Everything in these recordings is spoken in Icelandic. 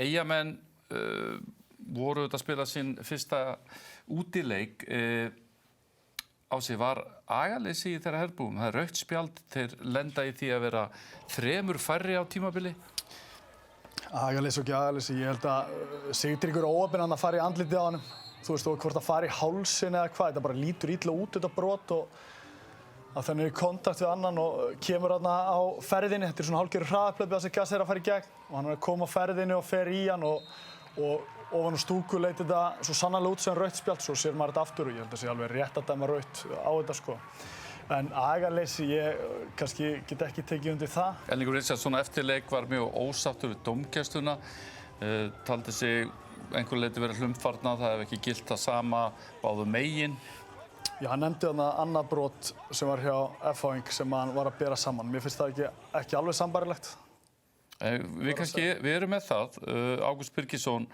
Eyjamenn voru að spila sinn fyrsta útileik. Ási, var agaleysi í þeirra herbúum? Það rautt spjald, þeir lenda í því að vera 3 færri á tímabili? Agaleysi og ekki agaleysi. Ég held að Sigtryggur óheppinn að fara í andlitið á honum. Þú veist, hvort að fara í hálsinn eða hvað. Þetta bara lítur illa út, þetta brot, og að þannig er í kontakt við annan og kemur þarna á ferðinni. Þetta er svona hálfgerður hraðahlaup að þessi gas er að fara í gegn. Og hann er að koma á ferðinni og fer í hann og ofan á stúku leit þetta svo sannarlega út sem rautt spjald, svo sér maður þetta aftur og ég held að sé alveg rétt að dæma rautt á þetta sko. En agaleysi, ég kannski get ekki tekið undir það. Erlingur Richardsson eftir leik var mjög ósáttur við dómgæsluna, taldi sig einhver leyti verið hlunnfarna, það hef ekki gilt það sama báðum megin. Já, hann nefndi þarna annað brot sem var hjá F-fáing sem hann var að bera saman. Mér finnst það ekki alveg sambærilegt. Við erum með það. Ágúst Birgisson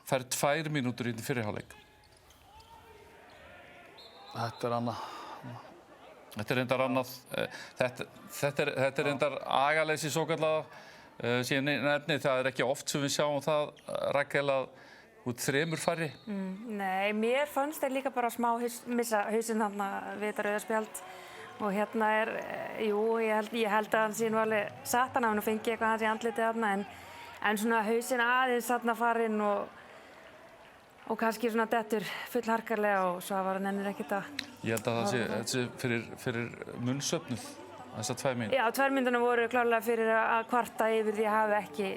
fær 2 mínútur í fyrri hálfleik. Þetta er annað. Þetta er reyndar annað. Þetta er reyndar agaleysi svokallaða. Síðan nefni, það er ekki oft sem við sjáum það, Rakel, að út 3 færri. Nei, mér fannst þeir líka bara smá missa hausinn þarna við þetta rauða spjald. Og hérna ég held að hann sé nú alveg satt hann af hann og fengi eitthvað hans í andlitið þarna, en svona hausinn aðeins þarna farinn og kannski svona dettur fullharkarlega og svo var hann ennur ekkert að... Ég held að það sé fyrir munnsöfnuð, þessar 2 mínútur. Já, 2 mínúturnar voru klárlega fyrir að kvarta yfir því að hafa ekki,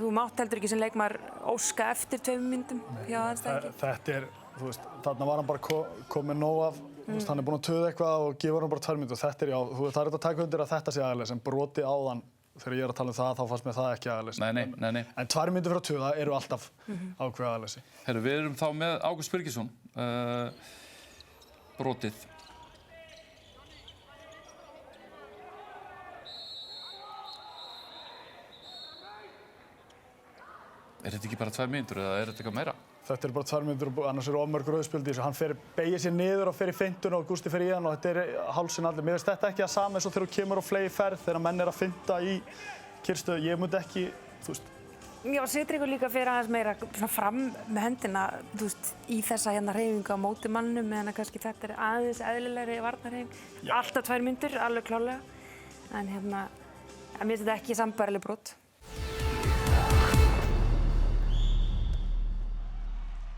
þú mátt heldur ekki sem leikmaður óska eftir 2 mínútum hjá andstæðingi. Þetta er, þú veist, þarna var hann bara komið nóg af, hann er búinn að tuða eitthvað og gefur hann bara 2 mínútur. Þetta er, já, það er þetta að taka undir að þetta sé agaleysi, en broti áðan, þegar ég er að tala um það, þá fannst mér það ekki agaleysi. Nei. En 2 mínútur frá tuða eru alltaf ákveðið agaleysi. Herru, við erum þá með Ágúst Birgisson, brotið. Er þetta ekki bara 2 mínútur eða er þetta eitthvað meira? Þetta er bara 2 mínútur, annars eru of mörg rauðspjöld í þessu. Hann beygir sér niður og fer í feintuna og Gústi fer í hann og þetta er hálsinn allir. Mér finnst þetta ekki að sama eins og þegar þú kemur á flegi ferð, þegar menn er að feinta í kyrrstöðu. Ég myndi ekki, þú veist. Já, Sigtryggur líka fyrir aðeins meira fram með hendina, þú veist, í þessa hreyfingu á móti mannum, meðan að kannski þetta er aðeins eðlilegri varnarhreyfing. Alltaf 2 mínútur, alveg klárlega. En mér finnst þetta ekki sambærileg brot.